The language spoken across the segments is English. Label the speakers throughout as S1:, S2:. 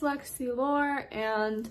S1: Lexi Lorre, and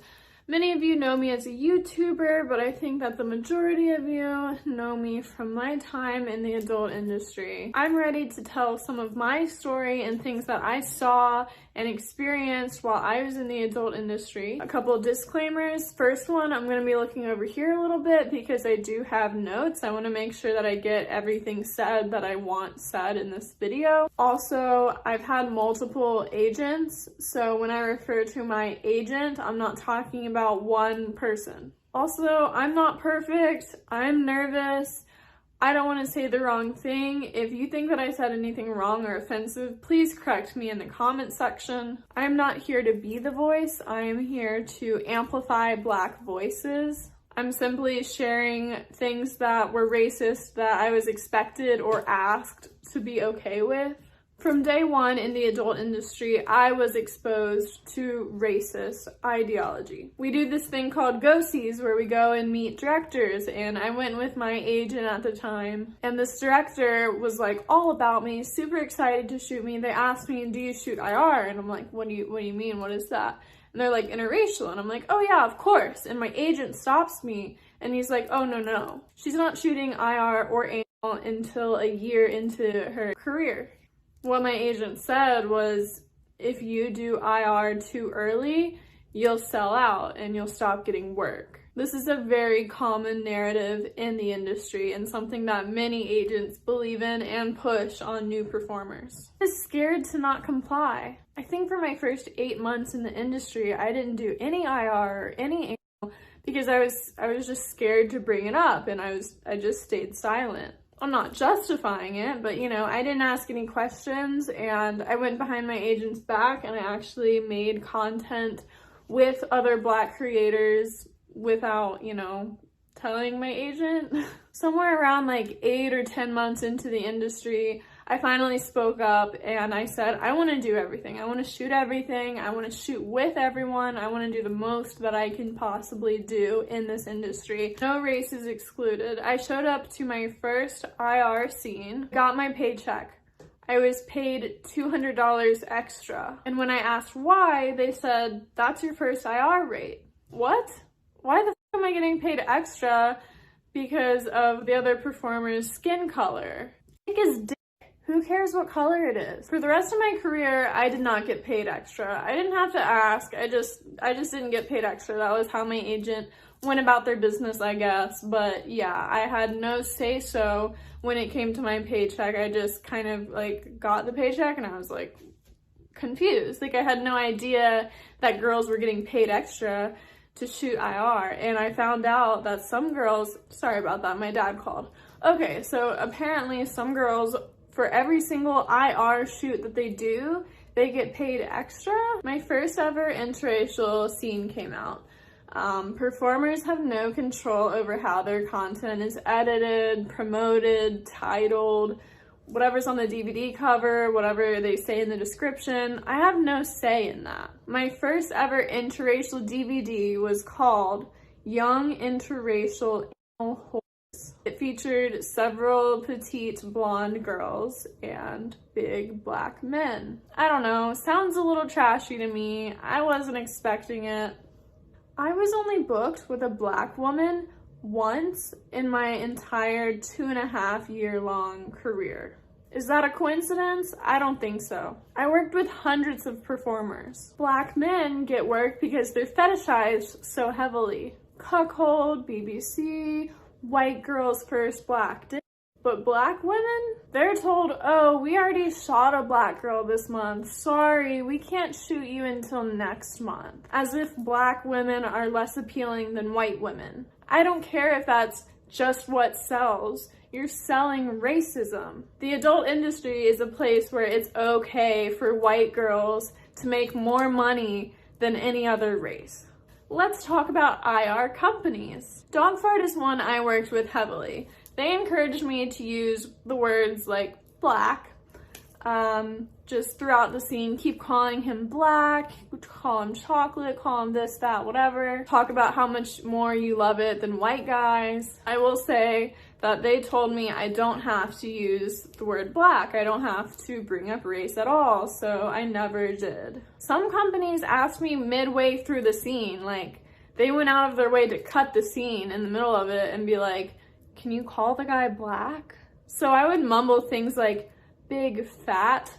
S1: many of you know me as a YouTuber, but I think that the majority of you know me from my time in the adult industry. I'm ready to tell some of my story and things that I saw and experienced while I was in the adult industry. A couple of disclaimers. First one, I'm going to be looking over here a little bit because I do have notes. I want to make sure that I get everything said that I want said in this video. Also, I've had multiple agents, so when I refer to my agent, I'm not talking about one person. Also, I'm not perfect. I'm nervous. I don't want to say the wrong thing. If you think that I said anything wrong or offensive, please correct me in the comment section. I'm not here to be the voice. I am here to amplify Black voices. I'm simply sharing things that were racist that I was expected or asked to be okay with. From day one in the adult industry, I was exposed to racist ideology. We do this thing called go-sees where we go and meet directors, and I went with my agent at the time, and this director was like all about me, super excited to shoot me. They asked me, do you shoot IR? And I'm like, what do you mean? What is that? And they're like, interracial. And I'm like, oh yeah, of course. And my agent stops me and he's like, oh no. She's not shooting IR or anal until a year into her career. What my agent said was, if you do IR too early, you'll sell out and you'll stop getting work. This is a very common narrative in the industry and something that many agents believe in and push on new performers. I was scared to not comply. I think for my first 8 months in the industry, I didn't do any IR or any anal because I was just scared to bring it up, and I just stayed silent. I'm not justifying it, but you know, I didn't ask any questions, and I went behind my agent's back and I actually made content with other Black creators without, you know, telling my agent. Somewhere around like 8 or 10 months into the industry, I finally spoke up and I said, I want to do everything. I want to shoot everything. I want to shoot with everyone. I want to do the most that I can possibly do in this industry. No races excluded. I showed up to my first IR scene, got my paycheck. I was paid $200 extra. And when I asked why, they said, that's your first IR rate. What? Why the f am I getting paid extra because of the other performer's skin color? Dick is dick. Who cares what color it is? For the rest of my career, I did not get paid extra. I didn't have to ask. I just didn't get paid extra. That was how my agent went about their business, I guess. But yeah, I had no say so when it came to my paycheck. I just kind of like got the paycheck and I was like confused. Like I had no idea that girls were getting paid extra to shoot IR, and I found out that some girls, sorry about that, my dad called. Okay, so apparently some girls, for every single IR shoot that they do, they get paid extra. My first ever interracial scene came out. Performers have no control over how their content is edited, promoted, titled, whatever's on the DVD cover, whatever they say in the description. I have no say in that. My first ever interracial DVD was called Young Interracial Anal Whores. It featured several petite blonde girls and big Black men. I don't know, sounds a little trashy to me. I wasn't expecting it. I was only booked with a Black woman once in my entire 2.5 year long career. Is that a coincidence? I don't think so. I worked with hundreds of performers. Black men get work because they're fetishized so heavily. Cuckold, BBC, white girls first Black dick. But Black women, they're told, oh, we already shot a Black girl this month. Sorry, we can't shoot you until next month. As if Black women are less appealing than white women. I don't care if that's just what sells. You're selling racism. The adult industry is a place where it's okay for white girls to make more money than any other race. Let's talk about IR companies. Dogfart is one I worked with heavily. They encouraged me to use the words like Black, just throughout the scene. Keep calling him Black, call him chocolate, call him this, that, whatever. Talk about how much more you love it than white guys. I will say that they told me I don't have to use the word black. I don't have to bring up race at all, so I never did. Some companies asked me midway through the scene, like they went out of their way to cut the scene in the middle of it and be like, can you call the guy black? So I would mumble things like big fat,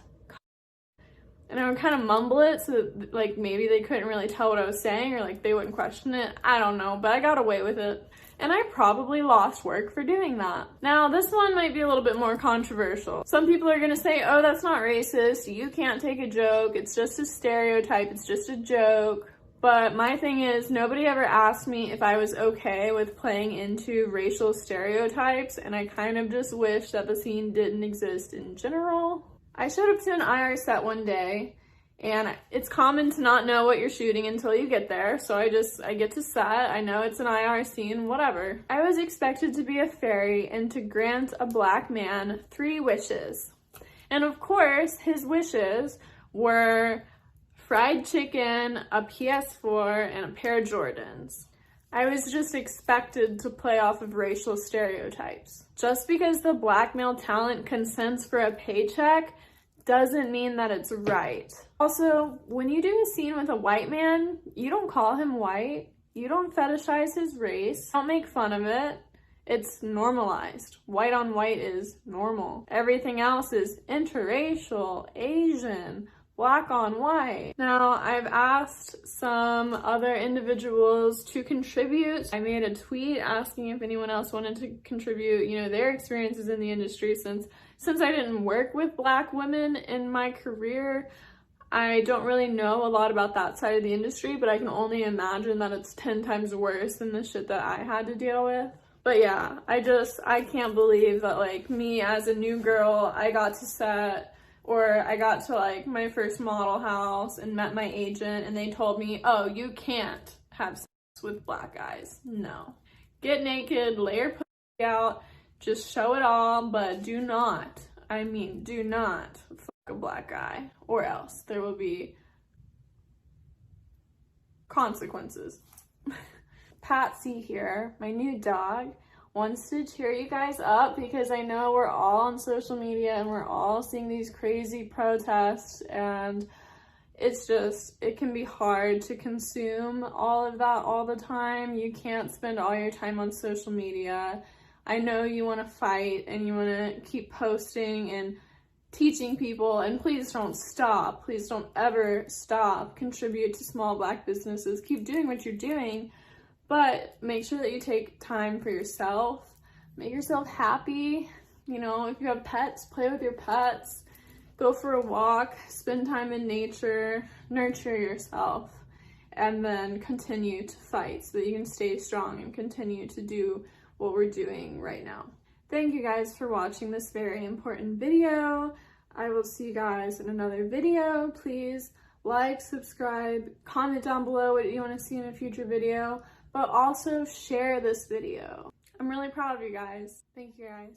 S1: and I would kind of mumble it so that, like, maybe they couldn't really tell what I was saying, or like they wouldn't question it. I don't know, but I got away with it. And I probably lost work for doing that. Now, this one might be a little bit more controversial. Some people are gonna say, oh, that's not racist. You can't take a joke. It's just a stereotype. It's just a joke. But my thing is, nobody ever asked me if I was okay with playing into racial stereotypes, and I kind of just wish that the scene didn't exist in general. I showed up to an IR set one day, and it's common to not know what you're shooting until you get there, so I get to set, I know it's an IR scene, whatever. I was expected to be a fairy and to grant a black man 3 wishes. And of course, his wishes were fried chicken, a PS4, and a pair of Jordans. I was just expected to play off of racial stereotypes. Just because the black male talent consents for a paycheck doesn't mean that it's right. Also, when you do a scene with a white man, you don't call him white. You don't fetishize his race. Don't make fun of it. It's normalized. White on white is normal. Everything else is interracial, Asian, black on white. Now, I've asked some other individuals to contribute. I made a tweet asking if anyone else wanted to contribute, you know, their experiences in the industry. Since I didn't work with black women in my career, I don't really know a lot about that side of the industry, but I can only imagine that it's 10 times worse than the shit that I had to deal with. But yeah, I can't believe that, like, me as a new girl, I got to set, or I got to, like, my first model house and met my agent, and they told me, oh, you can't have sex with black guys. No. Get naked, lay your pussy out, just show it all, but do not fuck a black guy, or else there will be consequences. Patsy here, my new dog, wants to cheer you guys up because I know we're all on social media and we're all seeing these crazy protests, and it can be hard to consume all of that all the time. You can't spend all your time on social media. I know you want to fight and you want to keep posting and teaching people, and please don't stop. Please don't ever stop. Contribute to small black businesses. Keep doing what you're doing, but make sure that you take time for yourself. Make yourself happy. You know, if you have pets, play with your pets. Go for a walk, spend time in nature, nurture yourself, and then continue to fight so that you can stay strong and continue to do what we're doing right now. Thank you guys for watching this very important video. I will see you guys in another video. Please like, subscribe, comment down below what you want to see in a future video, but also share this video. I'm really proud of you guys. Thank you guys.